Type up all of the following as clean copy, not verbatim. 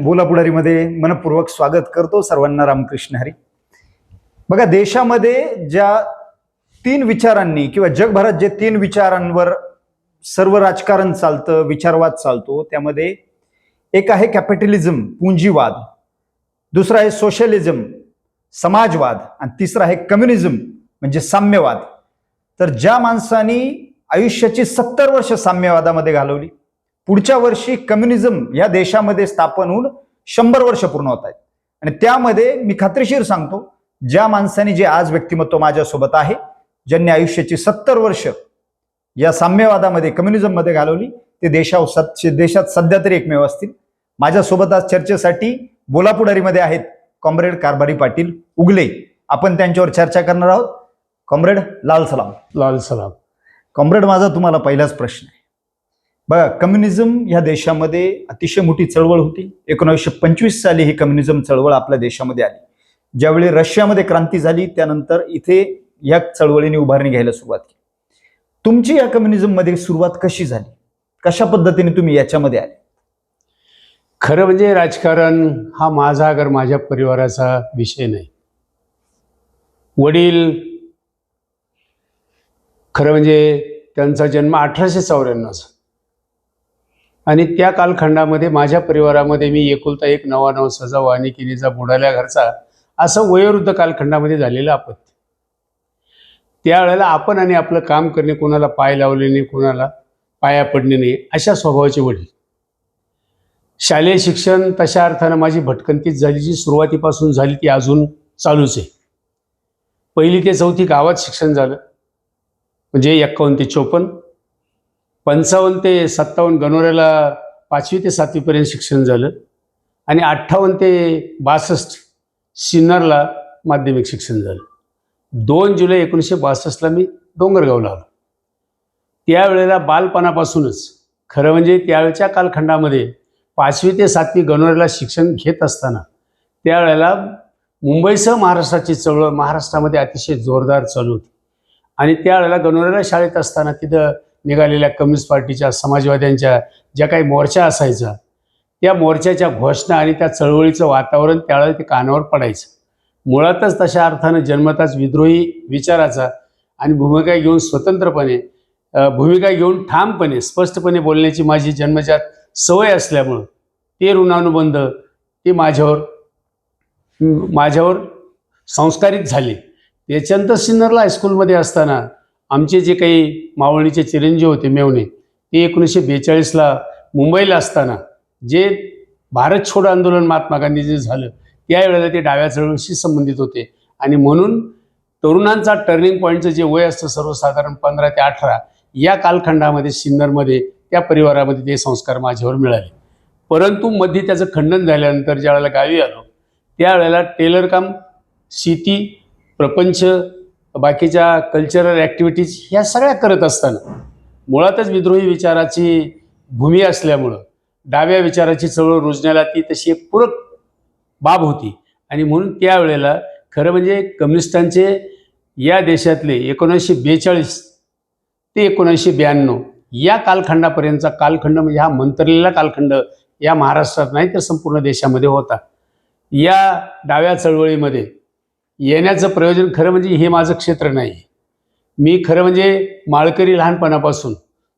बोला पुढारीमध्ये मनपूर्वक स्वागत करतो सर्वांना. रामकृष्ण हरी. बघा, देशामध्ये ज्या तीन विचारांनी किंवा जगभरात जे तीन विचारांवर सर्व राजकारण चालतं, विचारवाद चालतो, त्यामध्ये एक आहे कॅपिटलिझम, पुंजीवाद, दुसरा आहे सोशलिझम, समाजवाद, आणि तिसरा आहे कम्युनिझम म्हणजे साम्यवाद. तर ज्या माणसांनी आयुष्याची 70 वर्ष साम्यवादामध्ये घालवली, पुढच्या वर्षी कम्युनिझम या देशामध्ये स्थापन होऊन 100 वर्ष पूर्ण होत आहेत. आणि त्यामध्ये मी खात्रीशीर सांगतो, ज्या माणसांनी जे आज व्यक्तिमत्व माझ्यासोबत आहे, ज्यांनी आयुष्याची 70 वर्ष या साम्यवादामध्ये कम्युनिझम मध्ये घालवली, ते देशात सध्या तरी एकमेव असतील. माझ्यासोबत आज चर्चेसाठी बोला पुढारीमध्ये आहेत कॉम्रेड कारभारी पाटील उगले. आपण त्यांच्यावर चर्चा करणार आहोत. कॉम्रेड, लाल सलाम. लाल सलाम. कॉम्रेड, माझा तुम्हाला पहिलाच प्रश्न आहे. बघा, कम्युनिझम या देशामध्ये अतिशय मोठी चळवळ होती. 1925 साली ही कम्युनिझम चळवळ आपल्या देशामध्ये आली. ज्यावेळी रशियामध्ये क्रांती झाली, त्यानंतर इथे या चळवळीने उभारणी घ्यायला सुरुवात केली. तुमची या कम्युनिझम मध्ये सुरुवात कशी झाली? कशा पद्धतीने तुम्ही याच्यामध्ये आले? खरं म्हणजे राजकारण हा माझा अगर माझ्या परिवाराचा विषय नाही. वडील खरं म्हणजे त्यांचा जन्म 1894 आणि त्या कालखंडामध्ये माझ्या परिवारामध्ये मी एकुलता एक नवा सजा वानिकिनीचा बुडाल्या घरचा असं वयोवृद्ध कालखंडामध्ये झालेलं आपत्ती. त्यावेळेला आपण आणि आपलं काम करणे, कोणाला पाय लावले नाही, कोणाला पाया पडणे नाही, अशा स्वभावाचे वडील. शालेय शिक्षण तशा अर्थानं माझी भटकंतीच झाली, जी सुरुवातीपासून झाली ती अजून चालूच आहे. 1ली ते 4थी गावात शिक्षण झालं, म्हणजे 51 ते 54, 55 ते 57 गणोऱ्याला 5वी ते 7वी पर्यंत शिक्षण झालं, आणि 58 ते 62 सिन्नरला माध्यमिक शिक्षण झालं. 2 जुलै 1962ला मी डोंगरगावला आलो. त्यावेळेला बालपणापासूनच खरं म्हणजे त्यावेळच्या कालखंडामध्ये 5वी ते 7वी गणोऱ्याला शिक्षण घेत असताना त्यावेळेला मुंबईसह महाराष्ट्राची चळवळ महाराष्ट्रामध्ये अतिशय जोरदार चालू होती. आणि त्यावेळेला गणोऱ्याला शाळेत असताना तिथं निघालेल्या कम्युनिस्ट पार्टीच्या, समाजवाद्यांच्या ज्या काही मोर्चा असायचा, त्या मोर्चाच्या घोषणा आणि त्या चळवळीचं वातावरण त्यावेळेला ते कानावर पडायचं. मुळातच तशा अर्थानं जन्मताच विद्रोही विचाराचा आणि भूमिका घेऊन स्वतंत्रपणे, भूमिका घेऊन ठामपणे, स्पष्टपणे बोलण्याची माझी जन्मजात सवय असल्यामुळं ते ऋणानुबंध ते माझ्यावर संस्कारित झाले. त्याच्यानंतर सिन्नरला हायस्कूलमध्ये असताना आमचे जे काही मावळणीचे चिरंजीव होते मेवणे, ते 1942ला मुंबईला असताना जे भारत छोडो आंदोलन महात्मा गांधीजी झालं, त्यावेळेला ते डाव्या चळवळीशी संबंधित होते. आणि म्हणून तरुणांचा टर्निंग पॉईंटचं जे वय असतं सर्वसाधारण 15 ते 18, या कालखंडामध्ये सिन्नरमध्ये त्या परिवारामध्ये ते संस्कार माझ्यावर मिळाले. परंतु मध्ये त्याचं खंडन झाल्यानंतर ज्यावेळेला गावी आलो, त्यावेळेला टेलर काम, शेती, प्रपंच, बाकीच्या कल्चरल ॲक्टिव्हिटीज ह्या सगळ्या करत असताना मुळातच विद्रोही विचाराची भूमी असल्यामुळं डाव्या विचाराची चळवळ रुजण्याला ती तशी एक पूरक बाब होती. आणि म्हणून त्यावेळेला खरं म्हणजे कम्युनिस्टांचे या देशातले 1942 ते 1992 या कालखंडापर्यंतचा कालखंड म्हणजे हा मंतरलेला कालखंड या महाराष्ट्रात नाही तर संपूर्ण देशामध्ये होता. या डाव्या चळवळीमध्ये येण्याचं प्रयोजन खरं म्हणजे हे माझं क्षेत्र नाही. मी खरं म्हणजे माळकरी लहानपणापासून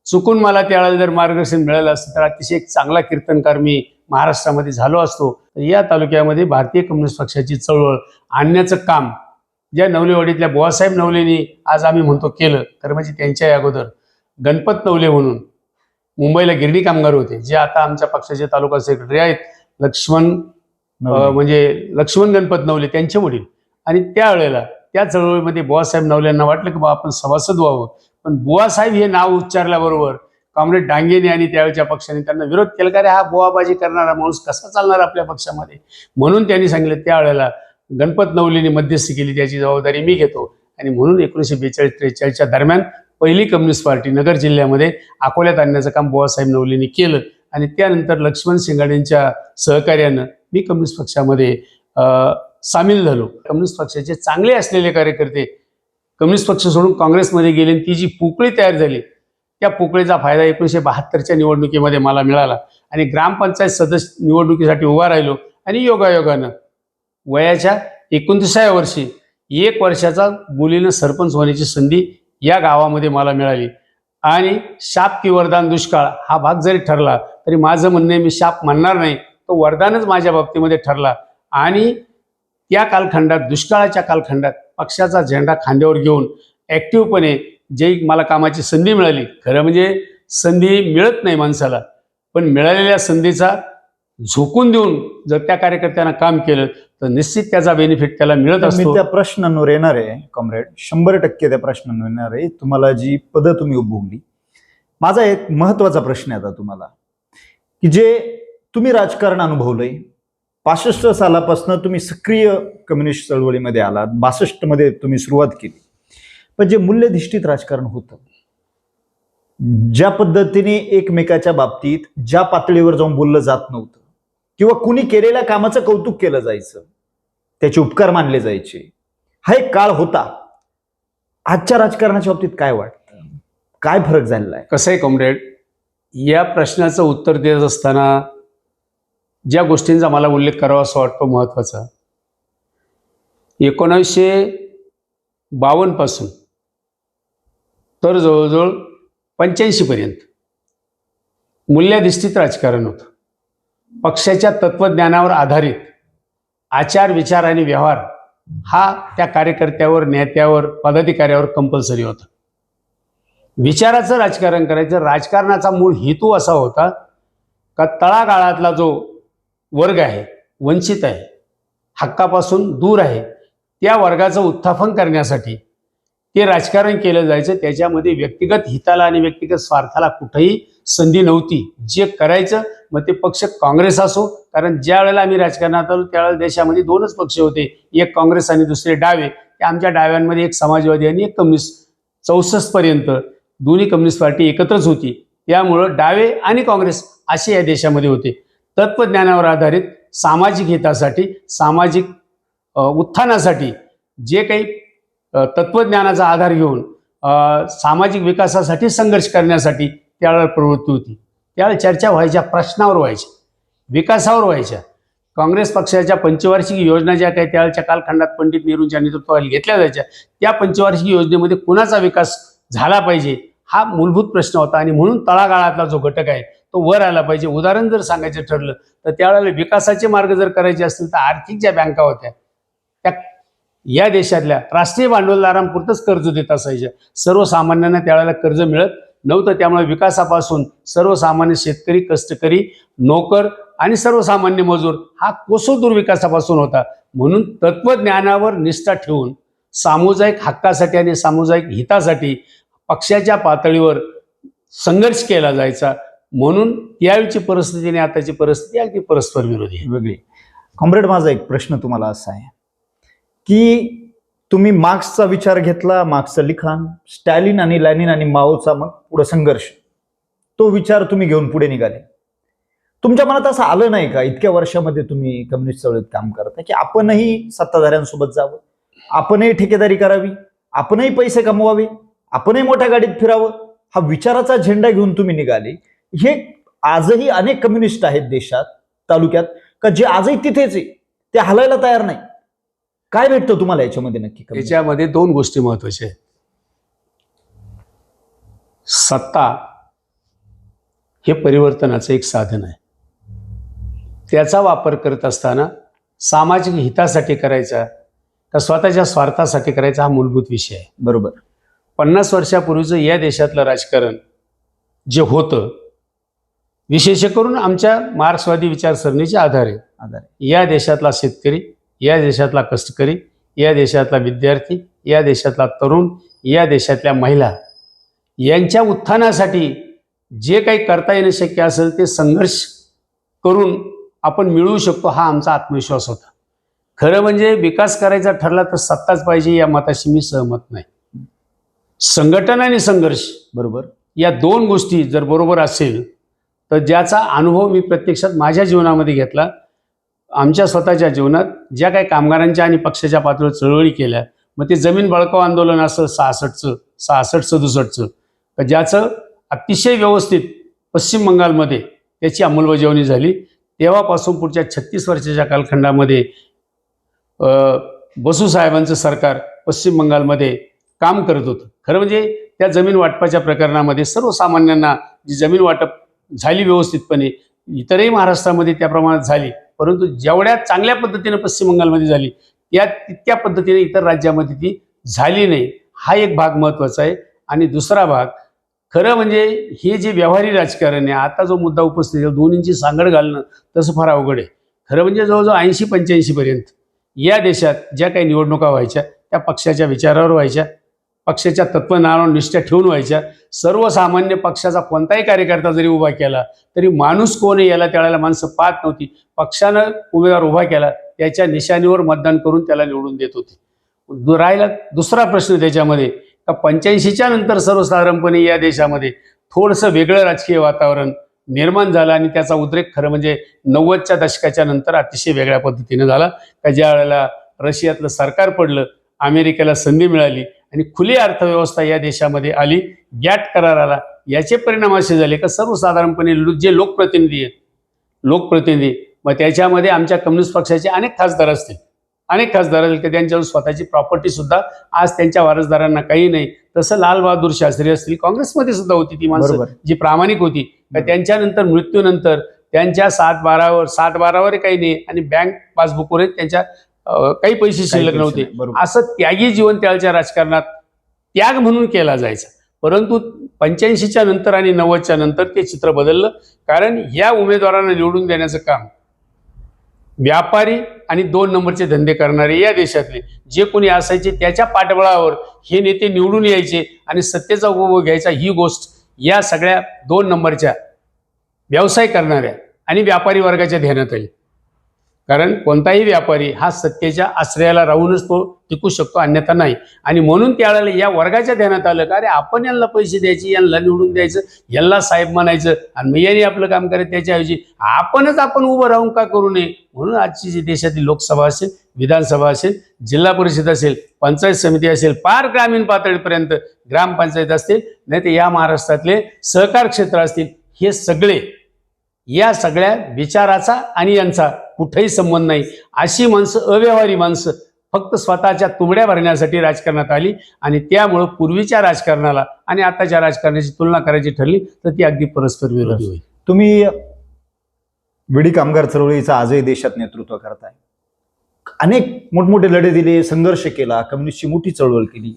चुकून मला त्यावेळेला जर मार्गदर्शन मिळालं असतं तर अतिशय एक चांगला कीर्तनकार मी महाराष्ट्रामध्ये झालो असतो. या तालुक्यामध्ये भारतीय कम्युनिस्ट पक्षाची चळवळ आणण्याचं काम ज्या नवलेवाडीतल्या बुवासाहेब नवलेंनी आज आम्ही म्हणतो केलं, खरं म्हणजे त्यांच्या अगोदर गणपत नवले म्हणून मुंबईला गिरणी कामगार होते, जे आता आमच्या पक्षाचे तालुका सेक्रेटरी आहेत, लक्ष्मण गणपत नवले त्यांचे वडील. आणि त्यावेळेला त्या चळवळीमध्ये बुवासाहेब नवलेंना वाटलं की बा आपण सभासद व्हावं, पण बुवासाहेब हे नाव उच्चारल्याबरोबर कॉम्रेड डांगेने आणि त्यावेळच्या पक्षाने त्यांना विरोध केला की अरे हा बुवाबाजी करणारा माणूस कसा चालणार आपल्या पक्षामध्ये. म्हणून त्यांनी सांगितलं त्यावेळेला गणपत नवलेंनी मध्यस्थी केली, त्याची जबाबदारी मी घेतो. आणि म्हणून 1942-43च्या दरम्यान पहिली कम्युनिस्ट पार्टी नगर जिल्ह्यामध्ये अकोल्यात आणण्याचं काम बुवासाहेब नवलेंनी केलं. आणि त्यानंतर लक्ष्मण शिंगाडेंच्या सहकार्यानं मी कम्युनिस्ट पक्षामध्ये सामील झालो. कम्युनिस्ट पक्षाचे चांगले असलेले कार्यकर्ते कम्युनिस्ट पक्ष सोडून काँग्रेसमध्ये गेले. ती जी पोकळी तयार झाली, त्या पोकळीचा फायदा 1972च्या निवडणुकीमध्ये मला मिळाला. आणि ग्रामपंचायत सदस्य निवडणुकीसाठी उभा राहिलो आणि योगायोगानं वयाच्या 29व्या वर्षी 1 वर्षाचा मुलीनं सरपंच होण्याची संधी या गावामध्ये मला मिळाली. आणि शाप की वरदान दुष्काळ हा भाग जरी ठरला तरी माझं म्हणणं आहे, मी शाप म्हणणार नाही, तो वरदानच माझ्या बाबतीमध्ये ठरला. आणि त्या कालखंडात, दुष्काळाच्या कालखंडात पक्षाचा झेंडा खांद्यावर घेऊन ॲक्टिव्हपणे जे मला कामाची संधी मिळाली, खरं म्हणजे संधी मिळत नाही माणसाला, पण मिळालेल्या संधीचा झोकून देऊन जर त्या कार्यकर्त्यांना काम केलं तर निश्चित त्याचा बेनिफिट त्याला मिळत मी असतो. त्या प्रश्नांवर येणार आहे कॉम्रेड, 100% त्या प्रश्नांवर येणार आहे. तुम्हाला जी पदं तुम्ही उभवली, माझा एक महत्वाचा प्रश्न आहे आता तुम्हाला, की जे तुम्ही राजकारण अनुभवलंय, 65 सालापासून तुम्ही सक्रिय कम्युनिस्ट चळवळीमध्ये आलात, 62 मध्ये तुम्ही सुरुवात केली, पण जे मूल्यधिष्ठित राजकारण होतं, ज्या पद्धतीने एकमेकाच्या बाबतीत ज्या पातळीवर जाऊन बोललं जात नव्हतं किंवा कुणी केलेल्या कामाचं कौतुक केलं जायचं, त्याचे उपकार मानले जायचे, हा एक काळ होता. आजच्या राजकारणाच्या बाबतीत काय वाटतं, काय फरक झालेला आहे? कसं आहे कॉम्रेड, या प्रश्नाचं उत्तर देत असताना ज्या गोष्टींचा मला उल्लेख करावा असं वाटतो महत्त्वाचा, 1952 पासून तर जवळजवळ 85 पर्यंत मूल्याधिष्ठित राजकारण होतं. पक्षाच्या तत्वज्ञानावर आधारित आचार, विचार आणि व्यवहार हा त्या कार्यकर्त्यावर, नेत्यावर, पदाधिकाऱ्यावर कंपल्सरी होता. विचाराचं राजकारण करायचं. राजकारणाचा मूळ हेतू असा होता का तळागाळातला जो वर्ग आहे, वंचित आहे, हक्कापासून दूर आहे, त्या वर्गाचं उत्थापन करण्यासाठी ते राजकारण केलं जायचं. त्याच्यामध्ये व्यक्तिगत हिताला आणि व्यक्तिगत स्वार्थाला कुठेही संधी नव्हती. जे करायचं, मग ते पक्ष काँग्रेस असो, कारण ज्या वेळेला आम्ही राजकारणात आलो त्यावेळेला देशामध्ये 2च पक्ष होते, एक काँग्रेस आणि दुसरे डावे. ते आमच्या डाव्यांमध्ये एक समाजवादी आणि एक कम्युनिस्ट. 64 पर्यंत दोन्ही कम्युनिस्ट पार्टी एकत्रच होती, त्यामुळं डावे आणि काँग्रेस असे या देशामध्ये होते. तत्वज्ञानावर आधारित सामाजिक हितासाठी, सामाजिक उत्थानासाठी जे काही तत्वज्ञानाचा आधार घेऊन सामाजिक विकासासाठी संघर्ष करण्यासाठी त्यावेळेला प्रवृत्ती होती. त्यावेळेला चर्चा व्हायच्या, प्रश्नावर व्हायच्या, विकासावर व्हायच्या. काँग्रेस पक्षाच्या पंचवार्षिक योजना ज्या काही त्यावेळेच्या कालखंडात पंडित नेहरूंच्या नेतृत्वाखाली घेतल्या जायच्या, त्या पंचवार्षिक योजनेमध्ये कुणाचा विकास झाला पाहिजे हा मूलभूत प्रश्न होता. आणि म्हणून तळागाळातला जो घटक आहे तो वर आला पाहिजे. उदाहरण जर सांगायचं ठरलं तर त्यावेळेला विकासाचे मार्ग जर करायचे असतील तर आर्थिक ज्या बँका होत्या त्या या देशातल्या राष्ट्रीय भांडवलदारांपुरतंच कर्ज देत असायच्या. सर्वसामान्यांना त्यावेळेला कर्ज मिळत नव्हतं. त्यामुळे विकासापासून सर्वसामान्य शेतकरी, कष्टकरी, नोकर आणि सर्वसामान्य मजूर हा कोसो विकासापासून होता. म्हणून तत्वज्ञानावर निष्ठा ठेवून सामुदायिक हक्कासाठी आणि सामुदायिक हितासाठी पक्षाच्या पातळीवर संघर्ष केला जायचा. म्हणून त्यावेळची परिस्थिती आणि आताची परिस्थिती अगदी परस्पर विरोधी आहे, वेगळी. कॉम्रेड, माझा एक प्रश्न तुम्हाला असा आहे की तुम्ही मार्क्सचा विचार घेतला, मार्क्सचं लिखाण, स्टॅलिन आणि लॅनिन आणि माओचा मग पुढे संघर्ष, तो विचार तुम्ही घेऊन पुढे निघाले. तुमच्या मनात असं आलं नाही का इतक्या वर्षामध्ये तुम्ही कम्युनिस्ट चळवळीत काम करता की आपणही सत्ताधाऱ्यांसोबत जावं, आपणही ठेकेदारी करावी, आपणही पैसे कमवावे, आपणही मोठ्या गाडीत फिरावं, हा विचाराचा झेंडा घेऊन तुम्ही निघाले. हे आजही अनेक कम्युनिस्ट आहेत देशात, तालुक्यात, का जे आजही तिथेच आहे, ते हलायला तयार नाही. काय भेटतं तुम्हाला याच्यामध्ये नक्की? याच्यामध्ये 2 गोष्टी महत्वाच्या आहेत. सत्ता हे परिवर्तनाचं एक साधन आहे. त्याचा वापर करत असताना सामाजिक हितासाठी करायचा का स्वतःच्या स्वार्थासाठी करायचा हा मूलभूत विषय आहे. बरोबर. 50 वर्षापूर्वीचं या देशातलं राजकारण जे होतं, विशेष करून आमच्या मार्क्सवादी विचारसरणीच्या आधारे या देशातला शेतकरी, या देशातला कष्टकरी, या देशातला विद्यार्थी, या देशातला तरुण, या देशातल्या महिला यांच्या उत्थानासाठी जे काही करता येणं शक्य असेल ते संघर्ष करून आपण मिळवू शकतो, हा आमचा आत्मविश्वास होता. खरं म्हणजे विकास करायचा ठरला तर सत्ताच पाहिजे या मताशी मी सहमत नाही. संघटन आणि संघर्ष, बरोबर, या 2 गोष्टी जर बरोबर असेल तर ज्याचा अनुभव मी प्रत्यक्षात माझ्या जीवनामध्ये घेतला. आमच्या स्वतःच्या जीवनात ज्या काही कामगारांच्या आणि पक्षाच्या पातळीवर चळवळी केल्या, मग ते जमीन बळकाव आंदोलन असं 66-67, ज्याचं अतिशय व्यवस्थित पश्चिम बंगालमध्ये त्याची अंमलबजावणी झाली. तेव्हापासून पुढच्या 36 वर्षाच्या कालखंडामध्ये बसू साहेबांचं सरकार पश्चिम बंगालमध्ये काम करत होतं. खरं म्हणजे त्या जमीन वाटपाच्या प्रकरणामध्ये सर्वसामान्यांना जी जमीन वाटप झाली व्यवस्थितपणे, इतरही महाराष्ट्रामध्ये त्या प्रमाणात झाली, परंतु जेवढ्या चांगल्या पद्धतीने पश्चिम बंगालमध्ये झाली तितक्या पद्धतीने इतर राज्यामध्ये ती झाली नाही. हा एक भाग महत्त्वाचा आहे. आणि दुसरा भाग, खरं म्हणजे हे जे व्यावहारिक राजकारण आहे, आता जो मुद्दा उपस्थित आहे, दोन्हींची सांगड घालणं तसं फार अवघड आहे. खरं म्हणजे जवळजवळ 80-85 पर्यंत या देशात ज्या काही निवडणुका व्हायच्या त्या पक्षाच्या विचारावर व्हायच्या, पक्षाच्या तत्वज्ञानावर निष्ठा ठेवून व्हायच्या. सर्वसामान्य पक्षाचा कोणताही कार्यकर्ता जरी उभा केला तरी माणूस कोण आहे याला त्यावेळेला माणसं पाहत नव्हती. पक्षानं उमेदवार उभा केला त्याच्या निशाणीवर मतदान करून त्याला निवडून देत होते. राहिला दुसरा प्रश्न त्याच्यामध्ये, का 85च्या नंतर सर्वसाधारणपणे या देशामध्ये थोडंसं वेगळं राजकीय वातावरण निर्माण झालं आणि त्याचा उद्रेक खरं म्हणजे 90च्या दशकाच्या नंतर अतिशय वेगळ्या पद्धतीने झाला. का ज्या वेळेला रशियातलं सरकार पडलं, अमेरिकेला संधी मिळाली आणि खुली अर्थव्यवस्था या देशामध्ये आली, गॅट करार आला, याचे परिणाम असे झाले का सर्वसाधारणपणे जे लोकप्रतिनिधी मग त्याच्यामध्ये आमच्या कम्युनिस्ट पक्षाचे अनेक खासदार असतील की त्यांच्यावर स्वतःची प्रॉपर्टी सुद्धा आज त्यांच्या वारसदारांना काही नाही. तसं लालबहादूर शास्त्री असतील, काँग्रेसमध्ये सुद्धा होती ती माणसं जी प्रामाणिक होती, का त्यांच्यानंतर मृत्यूनंतर त्यांच्या 7-12वर काही नाही आणि बँक पासबुकवर त्यांच्या काही पैसे शिल्लक नव्हते. असं त्यागी जीवन त्याच्या राजकारणात त्याग म्हणून केला जायचा. परंतु 85च्या नंतर आणि 90च्या नंतर ते चित्र बदललं. कारण या उमेदवारांना निवडून देण्याचं काम व्यापारी आणि 2 नंबरचे धंदे करणारे या देशातले जे कोणी असायचे त्याच्या पाठबळावर हे नेते निवडून यायचे आणि सत्तेचा उपभोग घ्यायचा. ही गोष्ट या सगळ्या 2 नंबरच्या व्यवसाय करणाऱ्या आणि व्यापारी वर्गाच्या ध्यानात आली. कारण कोणताही व्यापारी हा सत्तेच्या आश्रयाला राहूनच तो टिकू शकतो, अन्यथा नाही. आणि म्हणून त्यावेळेला या वर्गाच्या ध्यानात आलं का अरे आपण यांना पैसे द्यायचे, यांना निवडून द्यायचं, यांना साहेब म्हणायचं आणि मग यांनी आपलं काम करायचं, त्याच्याऐवजी आपण उभं राहून का करू नये. म्हणून आजची जी देशातील लोकसभा असेल, विधानसभा असेल, जिल्हा परिषद असेल, पंचायत समिती असेल, पार ग्रामीण पातळीपर्यंत ग्रामपंचायत असतील, नाही तर या महाराष्ट्रातले सहकार क्षेत्र असतील, हे सगळे या सगळ्या विचाराचा आणि यांचा कुठेही संबंध नाही. अशी माणसं, अव्यवहारी माणसं फक्त स्वतःच्या तुबड्या भरण्यासाठी राजकारणात आली आणि त्यामुळं पूर्वीच्या राजकारणाला आणि आताच्या राजकारणाची तुलना करायची ठरली तर ती अगदी परस्पर विरोधी होईल. तुम्ही विडी कामगार चळवळीचं आजही देशात नेतृत्व करताय. अनेक मोठमोठे लढे दिले, संघर्ष केला, कम्युनिस्टची मोठी चळवळ केली,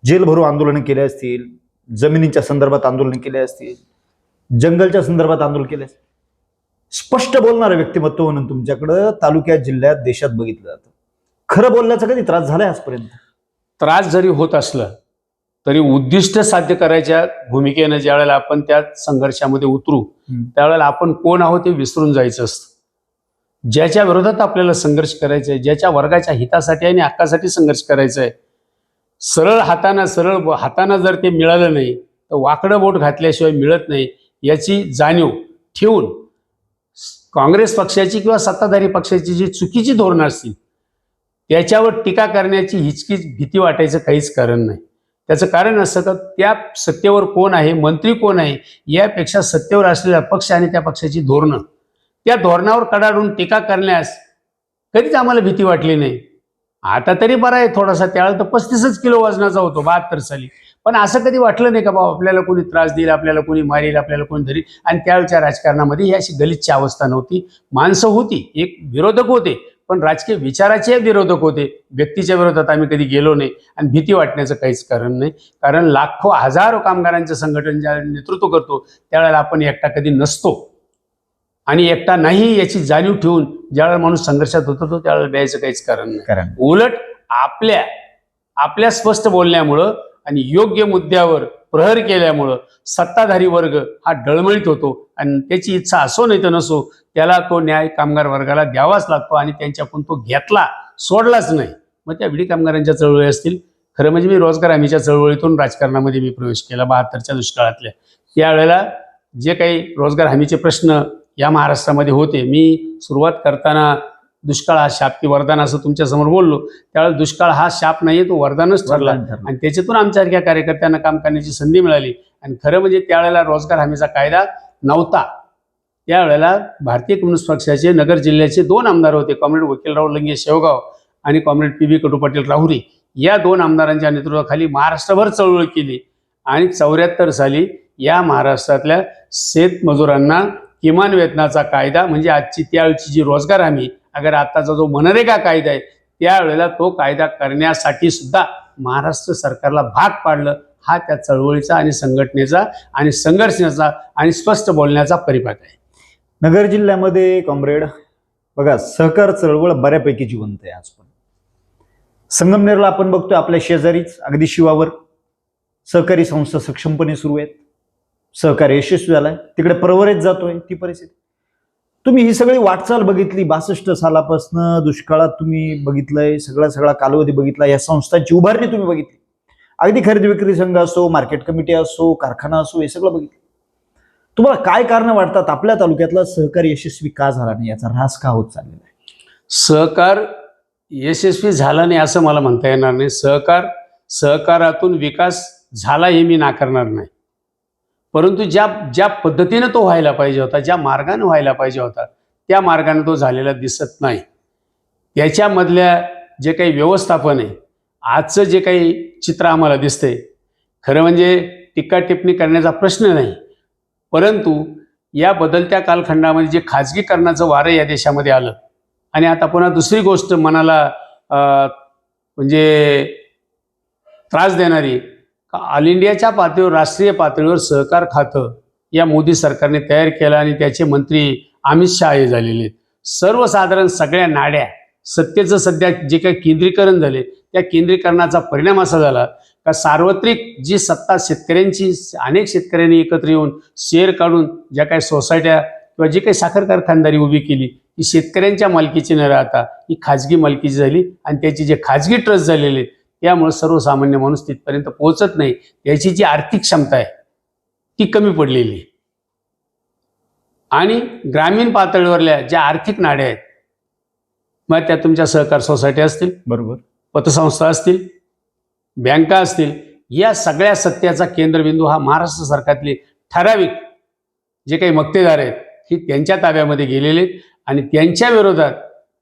जेलभरो आंदोलनं केले असतील, जमिनीच्या संदर्भात आंदोलन केले असतील, जंगलच्या संदर्भात आंदोलन केले असतील. स्पष्ट बोलणारं व्यक्तिमत्व म्हणून तुमच्याकडं तालुक्यात, जिल्ह्यात, देशात बघितलं जातं. खरं बोलण्याचा कधी त्रास झालाय आजपर्यंत? त्रास जरी होत असला तरी उद्दिष्ट साध्य करायच्या भूमिकेनं ज्यावेळेला आपण त्या संघर्षामध्ये उतरू त्यावेळेला आपण कोण आहोत ते विसरून जायचं असतं. ज्याच्या विरोधात आपल्याला संघर्ष करायचा आहे, ज्याच्या वर्गाच्या हितासाठी आणि हक्कासाठी संघर्ष करायचा आहे, सरळ हाताना जर ते मिळालं नाही तर वाकडं बोट घातल्याशिवाय मिळत नाही याची जाणीव ठेवून काँग्रेस पक्षाची किंवा सत्ताधारी पक्षाची जी चुकीची धोरणं असतील त्याच्यावर टीका करण्याची हिचकीच भीती वाटायचं काहीच कारण नाही. त्याचं कारण असं का त्या सत्तेवर कोण आहे, मंत्री कोण आहे, यापेक्षा सत्तेवर असलेला पक्ष आणि त्या पक्षाची धोरणं, त्या धोरणावर कडाडून टीका करण्यास कधीच आम्हाला भीती वाटली नाही. आता तरी बरं आहे थोडासा, त्यावेळेला तर 35 किलो वजनाचा होतो 72 साली, पण असं कधी वाटलं नाही का बाबा आपल्याला कोणी त्रास देईल, आपल्याला कोणी मारेल, आपल्याला कोणी धरील. आणि त्यावेळच्या राजकारणामध्ये ही अशी गलिच्छ अवस्था नव्हती. माणसं होती, एक विरोधक होते, पण राजकीय विचाराचे विरोधक होते. व्यक्तीच्या विरोधात आम्ही कधी गेलो नाही आणि भीती वाटण्याचं काहीच कारण नाही. कारण लाखो हजारो कामगारांचं संघटन ज्या नेतृत्व करतो त्यावेळेला आपण एकटा कधी नसतो आणि एकटा नाही याची जाणीव ठेवून ज्यावेळेला माणूस संघर्षात होतो तो त्यावेळेला द्यायचं काहीच कारण नाही. उलट आपल्या स्पष्ट बोलण्यामुळं आणि योग्य मुद्द्यावर प्रहार केल्यामुळं सत्ताधारी वर्ग हा डळमळीत होतो आणि त्याची इच्छा असो नाही तर नसो त्याला तो न्याय कामगार वर्गाला द्यावाच लागतो आणि त्यांच्याकडून तो घेतला सोडलाच नाही. मग त्या विडी कामगारांच्या चळवळी असतील, खरं म्हणजे मी रोजगार हमीच्या चळवळीतून राजकारणामध्ये मी प्रवेश केला 72च्या दुष्काळातल्या. त्यावेळेला जे काही रोजगार हमीचे प्रश्न या महाराष्ट्रामध्ये होते, मी सुरुवात करताना दुष्काळ हा शाप की वरदान असं तुमच्यासमोर बोललो. त्यावेळेला दुष्काळ हा शाप नाहीये, तो वरदानच ठरला आणि त्याच्यातून आमच्यासारख्या कार्यकर्त्यांना काम करण्याची संधी मिळाली. आणि खरं म्हणजे त्यावेळेला रोजगार हमीचा कायदा नव्हता, त्यावेळेला भारतीय कम्युनिस्ट पक्षाचे नगर जिल्ह्याचे 2 आमदार होते, कॉम्रेड वकीलराव लंगे शेवगाव आणि कॉम्रेड PB कडू पाटील राहुरी. या 2 आमदारांच्या नेतृत्वाखाली महाराष्ट्रभर चळवळ केली आणि 74 साली या महाराष्ट्रातल्या शेतमजुरांना किमान वेतनाचा कायदा, म्हणजे आजची त्यावेळची जी रोजगार हमी, अगर आताचा जो मनरेगा कायदा आहे त्यावेळेला तो कायदा करण्यासाठी सुद्धा महाराष्ट्र सरकारला भाग पाडलं. हा त्या चळवळीचा आणि संघटनेचा आणि संघर्षाचा आणि स्पष्ट बोलण्याचा परिपाक आहे. नगर जिल्ह्यामध्ये कॉम्रेड बघा, सहकार चळवळ बऱ्यापैकी जिवंत आहे आज पण. संगमनेरला आपण बघतोय आपल्या शेजारीच अगदी शिवावर सहकारी संस्था सक्षमपणे सुरू आहेत, सहकार यशस्वी झालाय. तिकडे परवरेच जातोय ती परिस्थिती. तुम्ही ही सगळी वाटचाल बघितली, 62 सालापासून दुष्काळात तुम्ही बघितलंय, सगळा कालावधी बघितला, या संस्थांची उभारणी तुम्ही बघितली, अगदी खरेदी विक्री संघ असो, मार्केट कमिटी असो, कारखाना असो, हे सगळं बघितलं. तुम्हाला काय कारण वाटतात आपल्या तालुक्यातला सहकार यशस्वी का झाला नाही, याचा ऱ्हास का होत चाललेला आहे? सहकार यशस्वी झाला नाही असं मला म्हणता येणार नाही. सहकारातून विकास झाला हे मी नाकारणार नाही, परंतु ज्या पद्धतीने तो व्हायला पाहिजे होता, ज्या मार्गाने व्हायला पाहिजे होता, त्या मार्गाने तो झालेला दिसत नाही. त्याच्यामधल्या जे काही व्यवस्थापन आहे, आजचं जे काही चित्र आम्हाला दिसतंय, खरं म्हणजे टीका टिप्पणी करण्याचा प्रश्न नाही, परंतु या बदलत्या कालखंडामध्ये जे खाजगीकरणाचं वारं या देशामध्ये आलं आणि आता पुन्हा दुसरी गोष्ट मनाला म्हणजे त्रास देणारी, ऑल इंडियाच्या पातळीवर, राष्ट्रीय पातळीवर सहकार खातं या मोदी सरकारने तयार केलं आणि त्याचे मंत्री अमित शहा हे झालेले आहेत. सर्वसाधारण सगळ्या नाड्या, सत्तेचं सध्या जे काही केंद्रीकरण झाले, त्या केंद्रीकरणाचा परिणाम असा झाला का सार्वत्रिक जी सत्ता शेतकऱ्यांची, अनेक शेतकऱ्यांनी एकत्र येऊन शेअर काढून ज्या काही सोसायट्या किंवा जी काही साखर कारखानदारी उभी केली, ती शेतकऱ्यांच्या मालकीची न राहता ही खाजगी मालकीची झाली आणि त्याची जे खाजगी ट्रस्ट झालेले, त्यामुळे सर्वसामान्य माणूस तिथपर्यंत पोहोचत नाही. याची जी आर्थिक क्षमता आहे ती कमी पडलेली आहे आणि ग्रामीण पातळीवरल्या ज्या आर्थिक नाड्या आहेत, मग त्या तुमच्या सहकार सोसायटी असतील, बरोबर, पतसंस्था असतील, बँका असतील, या सगळ्या सत्याचा केंद्रबिंदू हा महाराष्ट्र सरकारतले ठराविक जे काही मक्तेदार आहेत ही त्यांच्या ताब्यामध्ये गेलेले आहेत आणि त्यांच्या विरोधात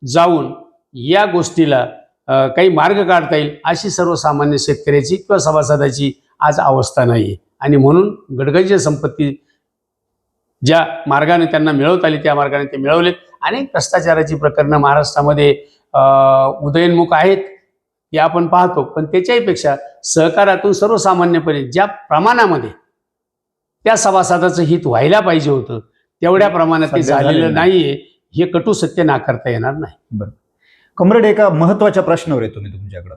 जाऊन या गोष्टीला काही मार्ग काढता येईल अशी सर्वसामान्य शेतकऱ्याची किंवा सभासदाची आज अवस्था नाही आहे. आणि म्हणून गडगंज संपत्ती ज्या मार्गाने त्यांना मिळवता आली त्या मार्गाने ते मिळवलेत. अनेक भ्रष्टाचाराची प्रकरणं महाराष्ट्रामध्ये उदयोन्मुख आहेत हे आपण पाहतो, पण त्याच्याहीपेक्षा सहकारातून सर्वसामान्यपणे ज्या प्रमाणामध्ये त्या सभासदाचं हित व्हायला पाहिजे होतं तेवढ्या प्रमाणात ते झालेलं नाहीये, हे कटू सत्य नाकारता येणार नाही. बरं कॉम्रेड, एका महत्वाच्या प्रश्नावर येतो मी तुमच्याकडं.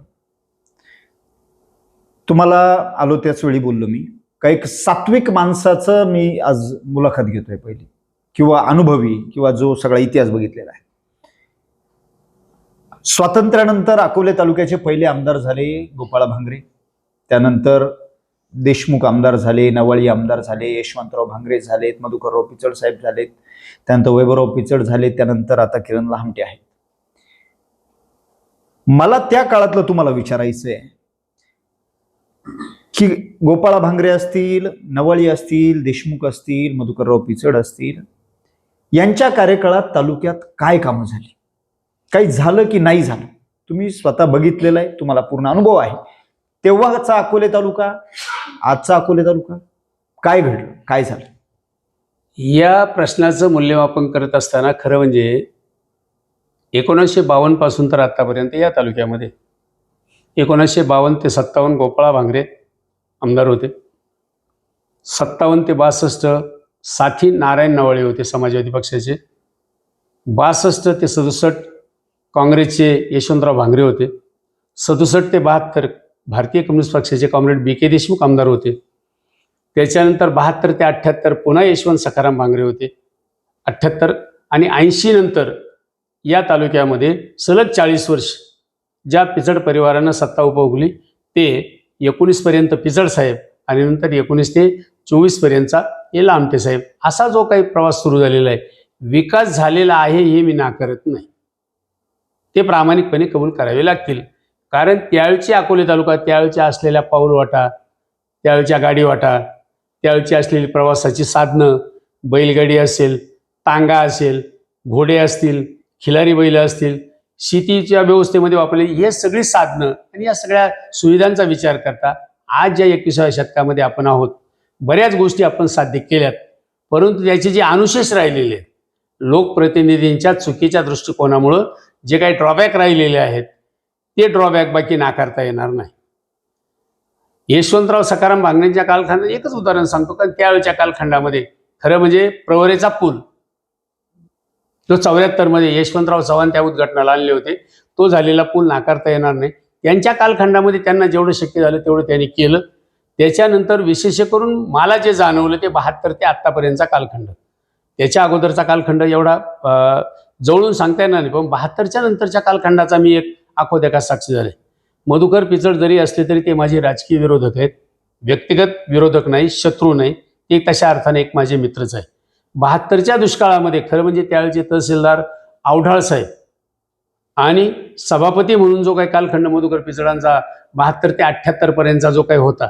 तुम्हाला आलो त्याच वेळी बोललो मी का एक सात्विक माणसाचं मी आज मुलाखत घेतोय पहिली, किंवा अनुभवी, किंवा जो सगळा इतिहास बघितलेला आहे. स्वातंत्र्यानंतर अकोले तालुक्याचे पहिले आमदार झाले गोपाळ भांगरे, त्यानंतर देशमुख आमदार झाले, नवाळी आमदार झाले, यशवंतराव भांगरे झालेत, मधुकरराव पिचड साहेब झालेत, त्यानंतर वैभवराव पिचड झाले, त्यानंतर आता किरण लहामटे आहेत. मला त्या काळातलं तुम्हाला विचारायचं आहे की गोपाळ भांगरे असतील, नवाळी असतील, देशमुख असतील, मधुकरराव पिचड असतील, यांच्या कार्यकाळात तालुक्यात काय कामं झाली, काही झालं की नाही झालं? तुम्ही स्वतः बघितलेलं आहे, तुम्हाला पूर्ण अनुभव आहे. तेव्हाचा अकोले तालुका, आजचा अकोले तालुका, काय घडलं, काय झालं? या प्रश्नाचं मूल्यमापन करत असताना खरं म्हणजे 1952 पासून तर आतापर्यंत या तालुक्यामध्ये 1952 ते 57 गोपाळ भांगरे आमदार होते, 57 ते 62 साथी नारायण नवाळे होते समाजवादी पक्षाचे, 62 ते 67 काँग्रेसचे यशवंतराव भांगरे होते, 67 ते 72 भारतीय कम्युनिस्ट पक्षाचे कॉम्रेड BK देशमुख आमदार होते, त्याच्यानंतर 72 ते 78 पुन्हा यशवंत सखाराम भांगरे होते, 78 आणि 80 नंतर या तालुक्यामध्ये सलग 40 वर्ष ज्या पिचड परिवारानं सत्ता उपभोगली ते 19 पर्यंत पिचड साहेब आणि नंतर 19 ते 24 पर्यंतचा लहामटे साहेब, असा जो काही प्रवास सुरू झालेला आहे, विकास झालेला आहे हे मी नाकारत नाही, ते प्रामाणिकपणे कबूल करावे लागतील. कारण त्यावेळची अकोले तालुका, त्यावेळच्या असलेल्या पाऊलवाटा, त्यावेळच्या गाडीवाटा, त्यावेळची असलेली प्रवासाची साधनं, बैलगाडी असेल, टांगा असेल, घोडे असतील, खिलारी बैल असतील, शेतीच्या व्यवस्थेमध्ये वापरले हे सगळी साधनं आणि या सगळ्या सुविधांचा विचार करता आज ज्या 21व्या शतकामध्ये आपण आहोत, बऱ्याच गोष्टी आपण साध्य केल्यात, परंतु त्याचे जे अनुशेष राहिलेले आहेत, लोकप्रतिनिधींच्या चुकीच्या दृष्टिकोनामुळं जे काही ड्रॉबॅक राहिलेले आहेत ते ड्रॉबॅक बाकी नाकारता येणार नाही. यशवंतराव सखाराम बांगड्यांच्या कालखंडात एकच उदाहरण सांगतो, कारण त्यावेळेच्या कालखंडामध्ये खरं म्हणजे प्रवरेचा पूल जो 74 मध्ये यशवंतराव चव्हाण त्या उद्घाटनाला आणले होते, तो झालेला पूल नाकारता येणार नाही. त्यांच्या कालखंडामध्ये त्यांना जेवढं शक्य झालं तेवढं त्यांनी केलं. त्याच्यानंतर विशेष करून मला जे जाणवलं ते 72 ते आत्तापर्यंतचा कालखंड. त्याच्या अगोदरचा कालखंड एवढा जवळून सांगता येणार नाही, पण 72च्या नंतरच्या कालखंडाचा मी एक आखोद्याका साक्षी झाले. मधुकर पिचड जरी असले तरी ते माझे राजकीय विरोधक आहेत, व्यक्तिगत विरोधक नाही, शत्रू नाही, ते तशा अर्थाने एक माझे मित्रच आहे. 72च्या दुष्काळामध्ये खरं म्हणजे त्यावेळेचे तहसीलदार आवढाळ साहेब आणि सभापती म्हणून जो काही कालखंड मधुकर पिचडांचा 72 ते 78 पर्यंतचा जो काही होता,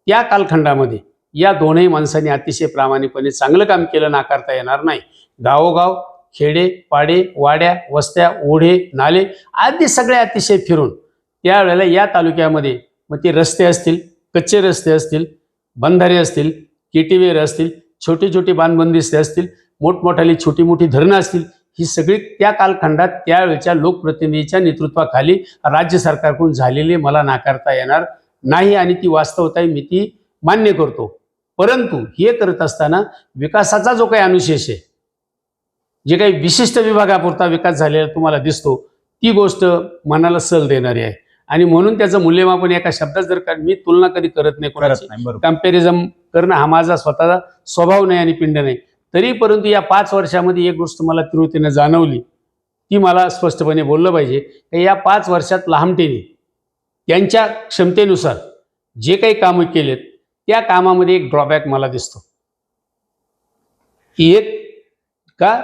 त्या कालखंडामध्ये या दोनही माणसांनी अतिशय प्रामाणिकपणे चांगलं काम केलं, नाकारता येणार नाही. गावोगाव, खेडे पाडे, वाड्या वस्त्या, ओढे नाले आदी सगळे अतिशय फिरून त्यावेळेला या तालुक्यामध्ये मग ते रस्ते असतील, कच्चे रस्ते असतील, बंधारे असतील, केटीवेर असतील, छोटी छोटी बांधबंदिस्ते असतील, मोठमोठाली छोटी मोठी धरणं असतील, ही सगळी त्या कालखंडात त्यावेळेच्या लोकप्रतिनिधीच्या नेतृत्वाखाली राज्य सरकारकडून झालेली मला नाकारता येणार नाही आणि ती वास्तवता मी ती मान्य करतो. परंतु हे करत असताना विकासाचा जो काही अनुशेष आहे, जे काही विशिष्ट विभागापुरता विकास झालेला तुम्हाला दिसतो, ती गोष्ट मनाला सल देणारी आहे आणि म्हणून त्याचं मूल्यमापन एका शब्दात जर का मी तुलना कधी करत नाही, कोणाची कम्पॅरिझन करणं हा माझा स्वतःचा स्वभाव नाही आणि पिंड नाही. तरी परंतु या 5 वर्षामध्ये एक गोष्ट मला तीव्रतेने जाणवली, ती मला स्पष्टपणे बोललं पाहिजे की या 5 वर्षात लहामटेने त्यांच्या क्षमतेनुसार जे काही कामं केलेत त्या कामामध्ये एक ड्रॉबॅक मला दिसतो. एक का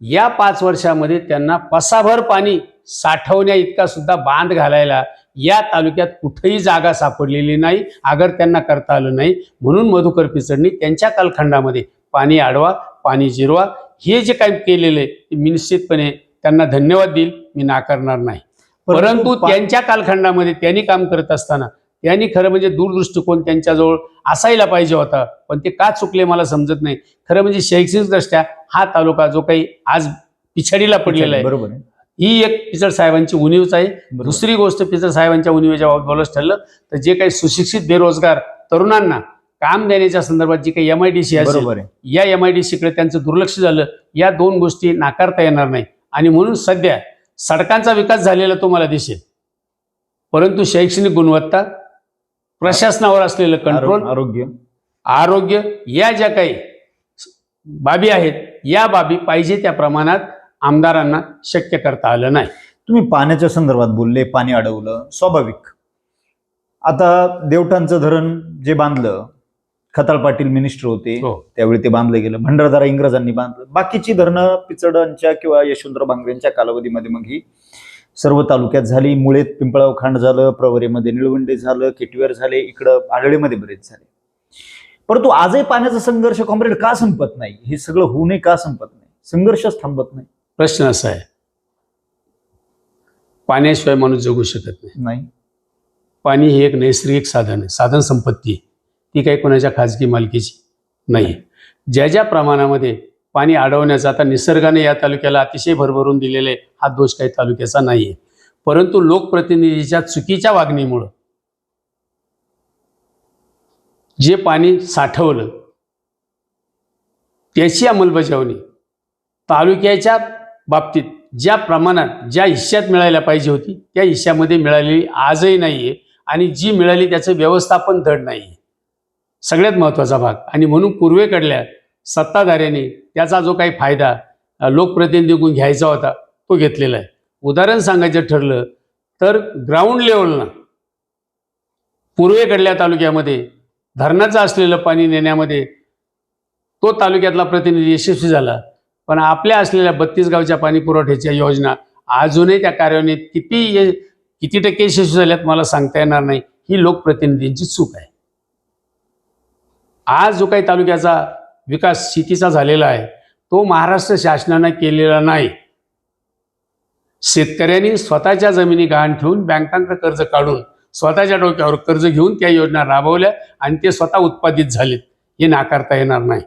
या 5 वर्षामध्ये त्यांना पसाभर पाणी साठवण्या इतका सुद्धा बांध घालायला या तालुक्यात कुठेही जागा सापडलेली नाही, अगर त्यांना करता आलं नाही. म्हणून मधुकर पिचडनी त्यांच्या कालखंडामध्ये पाणी अडवा, पाणी जिरवा हे जे काही केलेले मी निश्चितपणे त्यांना धन्यवाद देईल, मी नाकारणार नाही. परंतु त्यांच्या कालखंडामध्ये त्यांनी काम करत असताना त्यांनी खरं म्हणजे दूरदृष्टिकोन त्यांच्याजवळ असायला पाहिजे होता, पण ते का चुकले मला समजत नाही. खरं म्हणजे शैक्षणिकदृष्ट्या हा तालुका जो काही आज पिछाडीला पडलेला आहे, बरोबर आहे, ही एक पिचड साहेबांची उणीवच आहे. दुसरी गोष्ट, पिचड साहेबांच्या उणीवेच्या बाबत बोलायचं ठरलं तर जे काही सुशिक्षित बेरोजगार तरुणांना काम देण्याच्या संदर्भात जी काही MIDC असेल, या MIDC कडे त्यांचं दुर्लक्ष झालं. या 2 गोष्टी नाकारता येणार नाही आणि म्हणून सध्या सडकांचा विकास झालेला तुम्हाला दिसेल, परंतु शैक्षणिक गुणवत्ता, प्रशासनावर असलेलं कंट्रोल, आरोग्य या ज्या काही बाबी आहेत, या बाबी पाहिजे त्या प्रमाणात आमदारांना शक्य करता आलं नाही. तुम्ही पाण्याच्या संदर्भात बोलले, पाणी अडवलं, स्वाभाविक. आता देवठाणचं धरण जे बांधलं, खताळ पाटील मिनिस्टर होते त्यावेळी ते बांधलं गेलं. भंडारदरा इंग्रजांनी बांधलं. बाकीची धरणं पिचडांच्या किंवा यशवंतराव बांगड्यांच्या कालावधीमध्ये मग ही सर्व तालुक्यात झाली. मुळेत पिंपळाव खांड झालं, प्रवरेमध्ये निळवंडे झालं, केटवेर झाले, इकडं आडळीमध्ये बरेच झाले. परंतु आजही पाण्याचा संघर्ष कॉम्रेड का संपत नाही? हे सगळं होऊनही का संपत नाही? संघर्षच थांबत नाही. प्रश्न असा आहे, पाण्याशिवाय माणूस जगू शकत नाही. पाणी हे एक नैसर्गिक साधन आहे, साधन संपत्ती आहे, ती काही कोणाच्या खाजगी मालकीची नाही. ज्या ज्या प्रमाणामध्ये पाणी अडवण्याचा आता निसर्गाने या तालुक्याला अतिशय भरभरून दिलेले, हा दोष काही तालुक्याचा नाही आहे. परंतु लोकप्रतिनिधीच्या चुकीच्या वागणीमुळं जे पाणी साठवलं त्याची अंमलबजावणी तालुक्याच्या बाबतीत ज्या प्रमाणात ज्या हिश्श्यात मिळायला पाहिजे होती त्या हिश्श्यामध्ये मिळालेली आजही नाही आहे आणि जी मिळाली त्याचं व्यवस्थापन धड नाही आहे, सगळ्यात महत्त्वाचा भाग. आणि म्हणून पूर्वेकडल्या सत्ताधाऱ्यांनी त्याचा जो काही फायदा लोकप्रतिनिधीकडून घ्यायचा होता तो घेतलेला आहे. उदाहरण सांगायचं ठरलं तर ग्राउंड लेवलला पूर्वेकडल्या तालुक्यामध्ये धरणाचं असलेलं पाणी नेण्यामध्ये तो तालुक्यातला प्रतिनिधी यशस्वी झाला, पण आपल्या असलेल्या 32 गावच्या पाणी पुरवठ्याच्या योजना अजूनही त्या कार्यान्वित किती टक्के यशस्वी झाल्यात मला सांगता येणार नाही. ही लोकप्रतिनिधींची चूक आहे. आज जो काही तालुक्याचा विकास शेतीचा झालेला आहे, तो महाराष्ट्र शासनानं केलेला नाही. शेतकऱ्यांनी स्वतःच्या जमिनी गहाण ठेवून बँकांचं कर्ज काढून स्वतःच्या डोक्यावर कर्ज घेऊन त्या योजना राबवल्या आणि ते स्वतः उत्पादित झालेत, हे नाकारता येणार नाही.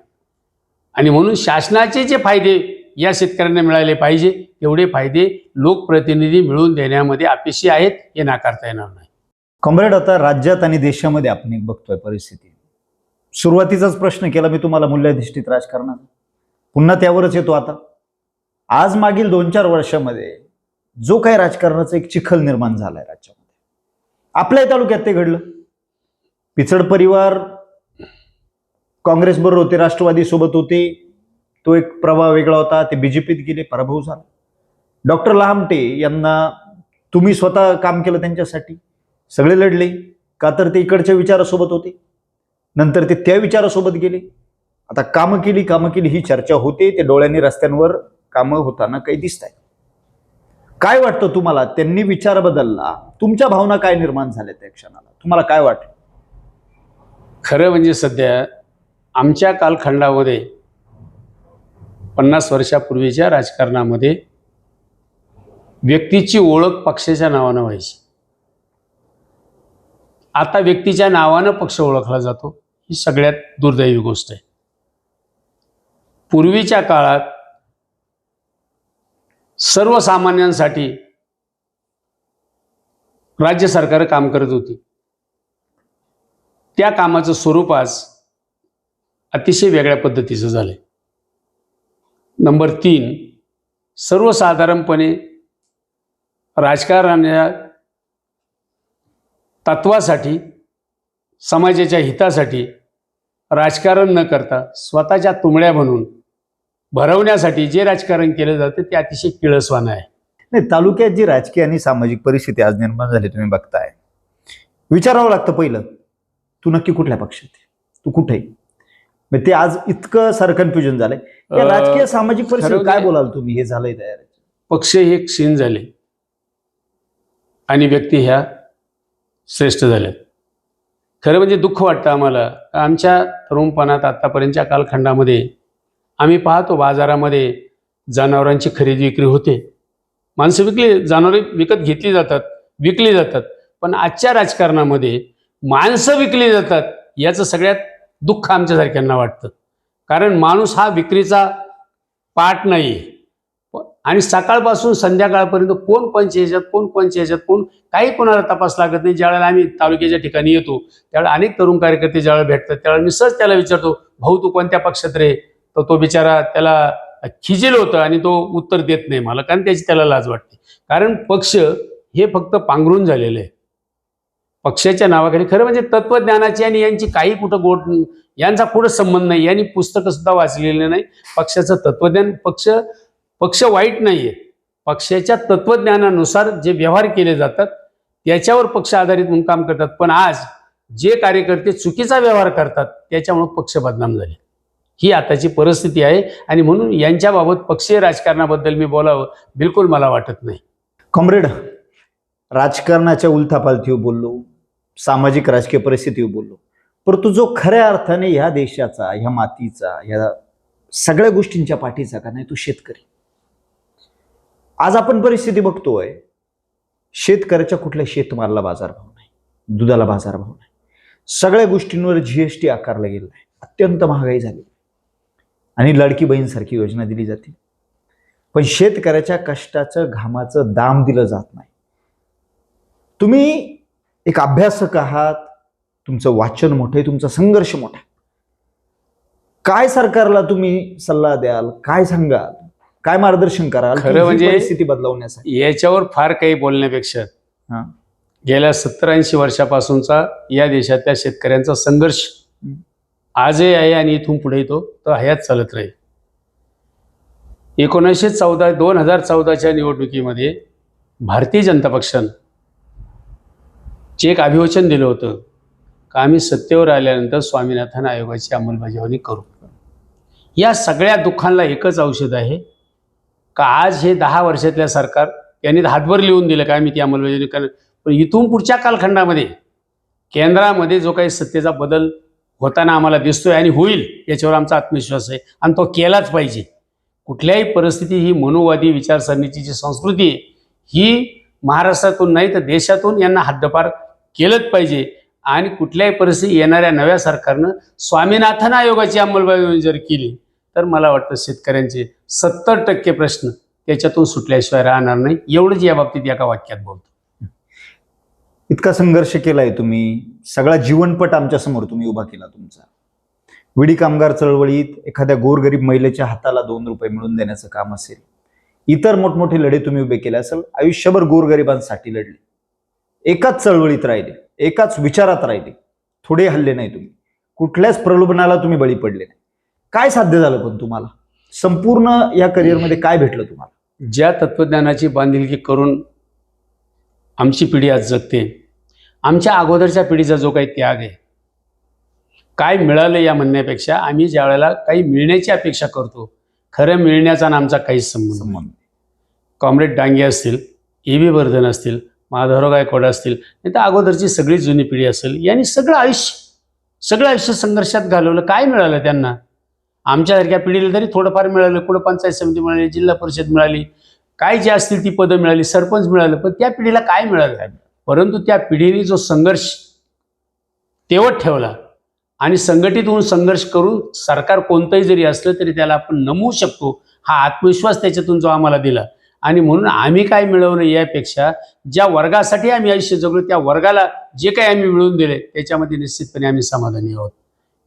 आणि म्हणून शासनाचे जे फायदे या शेतकऱ्यांना मिळाले पाहिजे तेवढे फायदे लोकप्रतिनिधी मिळवून देण्यामध्ये अपेक्षित आहेत, हे नाकारता येणार नाही. कॉम्रेड, आता राज्यात आणि देशामध्ये आपण एक बघतोय परिस्थिती. सुरुवातीचाच प्रश्न केला मी तुम्हाला मूल्याधिष्ठित राजकारणाचा, पुन्हा त्यावरच येतो. आता आज मागील 2-4 वर्षामध्ये जो काही राजकारणाचा एक चिखल निर्माण झालाय राज्यामध्ये, आपल्या तालुक्यात ते घडलं. पिचड परिवार काँग्रेस बरोबर होते, राष्ट्रवादी सोबत होते, तो एक प्रवाह वेगळा होता. ते बीजेपीत गेले, पराभव झाला. डॉक्टर लहामटे यांना तुम्ही स्वतः काम केलं त्यांच्यासाठी, सगळे लढले का तर ते इकडच्या विचारासोबत होते. नंतर ते त्या विचारासोबत गेले. आता कामं केली ही चर्चा होते. ते डोळ्यांनी रस्त्यांवर कामं होताना काही दिसत आहे. काय वाटतं तुम्हाला, त्यांनी विचार बदलला, तुमच्या भावना काय निर्माण झाल्या त्या क्षणाला, तुम्हाला काय वाटलं? खरं म्हणजे सध्या आमच्या कालखंडामध्ये 50 वर्षापूर्वीच्या राजकारणामध्ये व्यक्तीची ओळख पक्षाच्या नावानं व्हायची. आता व्यक्तीच्या नावानं पक्ष ओळखला जातो, ही सगळ्यात दुर्दैवी गोष्ट आहे. पूर्वीच्या काळात सर्वसामान्यांसाठी राज्य सरकार काम करत होती. त्या कामाचं स्वरूप आज अतिशय वेगळ्या पद्धतीचं झालंय. नंबर 3, सर्वसाधारणपणे राजकारणाच्या तत्वासाठी, समाजाच्या हितासाठी राजकारण न करता स्वतःच्या तुंबड्या बनवून भरवण्यासाठी जे राजकारण केलं जातं ते अतिशय किळसवाणं आहे. नाही, तालुक्यात जी राजकीय आणि सामाजिक परिस्थिती आज निर्माण झाली तुम्ही बघताय, विचारावं लागतं पहिलं, तू नक्की कुठल्या पक्षात आहे, तू कुठे? ते आज इतकं सारं कन्फ्युजन झालंय. या राजकीय सामाजिक परिस्थिती काय बोलाल तुम्ही, हे झालंय तयार? पक्ष हे क्षीण झाले आणि व्यक्ती ह्या श्रेष्ठ झाल्या. खरं म्हणजे दुःख वाटतं आम्हाला. आमच्या तरुणपणात आत्तापर्यंतच्या कालखंडामध्ये आम्ही पाहतो बाजारामध्ये जनावरांची खरेदी विक्री होते, माणसं जनावरे विकत घेतली जातात, विकली जातात. पण आजच्या राजकारणामध्ये माणसं विकली जातात, याचं सगळ्यात दुःख आमच्यासारख्यांना वाटतं. कारण माणूस हा विक्रीचा पाठ नाही. आणि सकाळपासून संध्याकाळपर्यंत कोण पंचायत कोण काही कोणाला तपास लागत नाही. ज्यावेळेला आम्ही तालुक्याच्या ठिकाणी येतो त्यावेळेला अनेक तरुण कार्यकर्ते ज्यावेळेला भेटतात त्यावेळेला मी सहज त्याला विचारतो, भाऊ तू कोणत्या पक्षात रे? तर तो बिचारा त्याला खिजेल होतं आणि तो उत्तर देत नाही मला, कारण त्याची त्याला लाज वाटते. कारण पक्ष हे फक्त पांघरून झालेलं आहे. पक्षाच्या नावाखाली खरं म्हणजे तत्वज्ञानाची आणि यांची काही कुठं गोड यांचा कुठं संबंध नाही. यांनी पुस्तकं सुद्धा वाचलेलं नाही. पक्षाचं तत्वज्ञान, पक्ष वाईट नाहीये. पक्षाच्या तत्वज्ञानानुसार जे व्यवहार केले जातात त्याच्यावर पक्ष आधारित म्हणून काम करतात. पण आज जे कार्यकर्ते चुकीचा व्यवहार करतात त्याच्यामुळे पक्ष बदनाम झाले, ही आताची परिस्थिती आहे. आणि म्हणून यांच्याबाबत पक्षीय राजकारणाबद्दल मी बोलावं बिलकुल मला वाटत नाही. कॉम्रेड, राजकारणाच्या उलथापालथीवर बोललो, सामाजिक राजकीय परिस्थितीवर बोललो, परंतु जो खऱ्या अर्थाने ह्या देशाचा, ह्या मातीचा, ह्या सगळ्या गोष्टींच्या पाठीचा का नाही, तो शेतकरी. आज आपण परिस्थिती बघतोय, शेतकऱ्याच्या कुठल्या शेतमालाला बाजारभाव नाही, दुधाला बाजारभाव नाही, सगळ्या गोष्टींवर GST आकारला गेला आहे, अत्यंत महागाई झाली. आणि लाडकी बहीणसारखी योजना दिली जाते, पण शेतकऱ्याच्या कष्टाचं घामाचं दाम दिलं जात नाही. तुम्ही एक अभ्यासक आहात, तुमचं वाचन मोठं आहे, तुमचा संघर्ष मोठा आहे. काय सरकारला तुम्ही सल्ला द्याल, काय सांगाल, काय मार्गदर्शन कराल खरं म्हणजे परिस्थिती बदलवण्यासाठी? याच्यावर फार काही बोलण्यापेक्षा गेल्या 70-80 वर्षापासूनचा या देशातल्या शेतकऱ्यांचा संघर्ष आजही आहे आणि इथून पुढे तो हयात चालत राहील. 2014च्या निवडणुकीमध्ये भारतीय जनता पक्षानं जे एक अभिवचन दिलं होतं का आम्ही सत्तेवर आल्यानंतर स्वामीनाथन आयोगाची अंमलबजावणी करू. या सगळ्या दुःखांना एकच औषध आहे का आज हे 10 वर्षातल्या सरकार यांनी हातभर लिहून दिलं का आम्ही ती अंमलबजावणी करणार. पण इथून पुढच्या कालखंडामध्ये केंद्रामध्ये जो काही सत्तेचा बदल होताना आम्हाला दिसतोय आणि होईल याच्यावर आमचा आत्मविश्वास आहे आणि तो केलाच पाहिजे. कुठल्याही परिस्थिती ही मनोवादी विचारसरणीची जी संस्कृती आहे ही महाराष्ट्रातून नाही तर देशातून यांना हद्दपार केलंच पाहिजे. आणि कुठल्याही परिस्थिती येणाऱ्या नव्या सरकारनं स्वामीनाथन आयोगाची अंमलबजावणी जर केली तर मला वाटतं शेतकऱ्यांचे 70% प्रश्न त्याच्यातून सुटल्याशिवाय राहणार नाही. एवढंच या बाबतीत एका वाक्यात बोलतो. इतका संघर्ष केलाय तुम्ही, सगळा जीवनपट आमच्या समोर तुम्ही उभा केला तुमचा. विडी कामगार चळवळीत एखाद्या गोरगरीब महिलेच्या हाताला 2 रुपये मिळवून देण्याचं काम असेल, इतर मोठमोठे लढे तुम्ही उभे केले असेल. आयुष्यभर गोरगरिबांसाठी लढले, एकाच चळवळीत राहिले, एकाच विचारात राहिले, थोडे हल्ले नाही तुम्ही, कुठल्याच प्रलोभनाला तुम्ही बळी पडले नाही. काय साध्य झालं पण तुम्हाला? संपूर्ण या करिअरमध्ये काय भेटलं तुम्हाला? ज्या तत्वज्ञानाची बांधिलकी करून आमची पिढी आज जगते, आमच्या अगोदरच्या पिढीचा जो काही त्याग आहे, काय मिळालं या म्हणण्यापेक्षा आम्ही ज्या वेळेला काही मिळण्याची अपेक्षा करतो, खरं मिळण्याचा आणि आमचा काहीच संबंध नाही. कॉम्रेड डांगे असतील, ए.बी. वर्धन असतील, माधवराव गायकवाड असतील, नाही तर अगोदरची सगळी जुनी पिढी असेल, यांनी सगळं आयुष्य संघर्षात घालवलं. काय मिळालं त्यांना? आमच्यासारख्या पिढीला तरी थोडंफार मिळालं, कुठं पंचायत समिती मिळाली, जिल्हा परिषद मिळाली, काय जे असतील ती पदं मिळाली, सरपंच मिळालं, पण त्या पिढीला काय मिळालं? परंतु त्या पिढीने जो संघर्ष तेवत ठेवला आणि संघटित होऊन संघर्ष करून सरकार कोणतंही जरी असलं तरी त्याला आपण नमवू शकतो, हा आत्मविश्वास त्याच्यातून जो आम्हाला दिला. आणि म्हणून आम्ही काय मिळवलं यापेक्षा ज्या वर्गासाठी आम्ही आयुष्य जगलो त्या वर्गाला जे काही आम्ही मिळवून दिले त्याच्यामध्ये निश्चितपणे आम्ही समाधानी आहोत.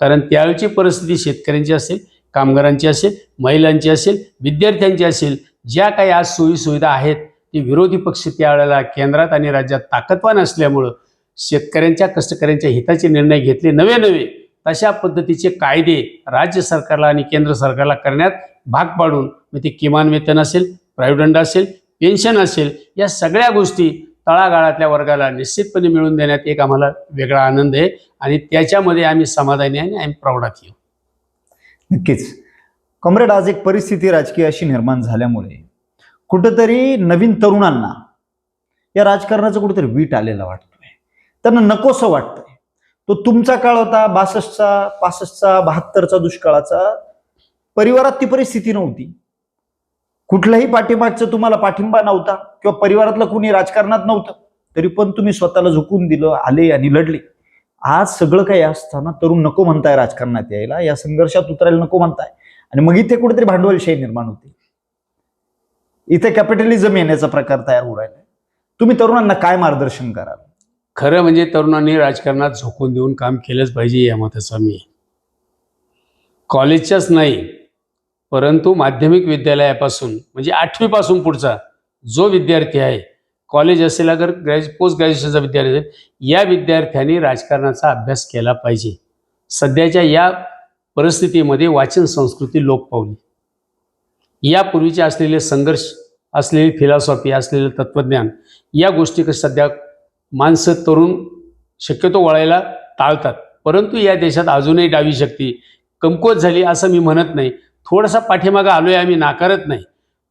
कारण त्यावेळची परिस्थिती शेतकऱ्यांची असेल, कामगारांची असेल, महिलांची असेल, विद्यार्थ्यांची असेल, ज्या काही आज सोयीसुविधा आहेत ती विरोधी पक्ष त्यावेळेला केंद्रात आणि राज्यात ताकदवान असल्यामुळं शेतकऱ्यांच्या, कष्टकऱ्यांच्या हिताचे निर्णय घेतले नवे. तशा पद्धतीचे कायदे राज्य सरकारला आणि केंद्र सरकारला करण्यात भाग पाडून, मग ते किमान वेतन असेल, प्रायव्हट असेल, पेन्शन असेल, या सगळ्या गोष्टी तळागाळातल्या वर्गाला निश्चितपणे मिळवून देण्यात एक आम्हाला वेगळा आनंद आहे आणि त्याच्यामध्ये आम्ही समाधानी आणि आम्ही प्राऊड आहोत. नक्कीच कॉम्रेड, आज एक परिस्थिती राजकीय अशी निर्माण झाल्यामुळे कुठंतरी नवीन तरुणांना या राजकारणाचं कुठेतरी वीट आलेला वाटतोय, त्यांना नकोसं वाटतंय. तो तुमचा काळ होता 62चा, 65चा, 72चा दुष्काळाचा. परिवारात ती परिस्थिती नव्हती, कुठल्याही पाठीमागचं तुम्हाला पाठिंबा नव्हता किंवा परिवारातलं कुणी राजकारणात नव्हतं, तरी पण तुम्ही स्वतःला झुकून दिलं, आले आणि लढले. आज सगळं काही असताना तरुण नको म्हणताय राजकारणात यायला, या संघर्षात उतरायला नको म्हणताय, आणि मग इथे कुठेतरी भांडवलशाही निर्माण होते, इथे कॅपिटलिझम येण्याचा प्रकार तयार होऊ राहिला. तुम्ही तरुणांना काय मार्गदर्शन कराल? खरं म्हणजे तरुणांनी राजकारणात झोकून देऊन काम केलंच पाहिजे या मताचा मी. कॉलेजच्याच नाही परंतु माध्यमिक विद्यालयापासून म्हणजे 8वी पासून पुढचा जो विद्यार्थी आहे, कॉलेज असेल अगर पोस्ट ग्रॅज्युएशनचा विद्यार्थी असेल, या विद्यार्थ्यांनी राजकारणाचा अभ्यास केला पाहिजे. सध्याच्या या परिस्थितीमध्ये वाचन संस्कृती लोप पावली. यापूर्वीचे असलेले संघर्ष, असलेली फिलॉसॉफी, असलेलं तत्त्वज्ञान, या गोष्टी सध्या माणसं तरुण शक्यतो वळायला टाळतात. परंतु या देशात अजूनही डावी शक्ती कमकुवत झाली असं मी म्हणत नाही. थोडासा पाठीमागं आलोय आम्ही, नाकारत नाही,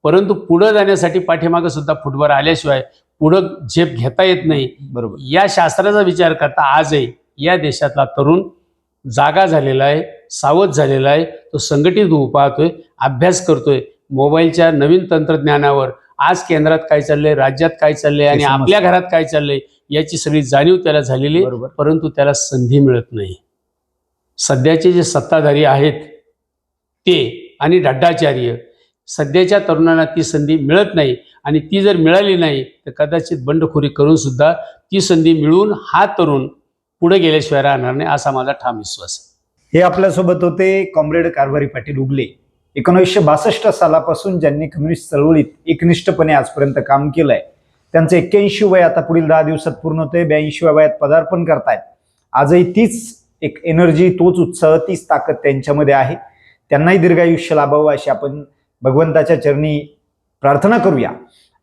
परंतु पुढं जाण्यासाठी पाठीमागं सुद्धा फुटभर आल्याशिवाय पुढं झेप घेता येत नाही. बरोबर. या शास्त्राचा विचार करता आजही या देशातला तरुण जागा झालेला आहे, सावध झालेला आहे. तो संघटित होऊ पाहतोय, अभ्यास करतोय, मोबाईलच्या नवीन तंत्रज्ञानावर आज केंद्रात काय चाललंय, राज्यात काय चाललंय आणि आपल्या घरात काय चाललंय याची सगळी जाणीव त्याला झालेली. परंतु त्याला संधी मिळत नाही. सध्याचे जे सत्ताधारी आहेत ते आणि ढड्डाचार्य, सध्याच्या तरुणांना ती संधी मिळत नाही आणि ती जर मिळाली नाही तर कदाचित बंडखोरी करून सुद्धा ती संधी मिळवून हा तरुण पुढे गेल्याशिवाय राहणार नाही असा माझा ठाम विश्वास आहे. हे आपल्यासोबत होते कॉम्रेड कारभारी पाटील उगले. 1962 सालापासून ज्यांनी कम्युनिस्ट चळवळीत एकनिष्ठपणे आजपर्यंत काम केलंय, त्यांचं 81 वय आता पुढील 10 दिवसात पूर्ण होते. 82व्या वयात पदार्पण करतायत. आजही तीच एक एनर्जी, तोच उत्साह, तीच ताकद त्यांच्यामध्ये आहे. त्यांनाही दीर्घायुष्य लाभावं अशी आपण भगवंताच्या चरणी प्रार्थना करूया.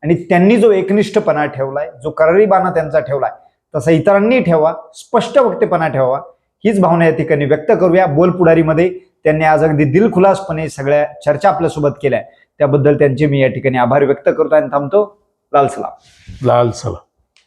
आणि त्यांनी जो एकनिष्ठपणा ठेवलाय, जो करारीबाणा त्यांचा ठेवलाय, तसा इतरांनी ठेवा, स्पष्ट वक्तेपणा ठेवा, हीच भावना या ठिकाणी व्यक्त करूया. बोल पुढारीमध्ये त्यांनी आज अगदी दिलखुलासपणे सगळ्या चर्चा आपल्यासोबत केल्या, त्याबद्दल त्यांचे मी या ठिकाणी आभार व्यक्त करतो आणि थांबतो. लाल सलाम. लाल सलाम.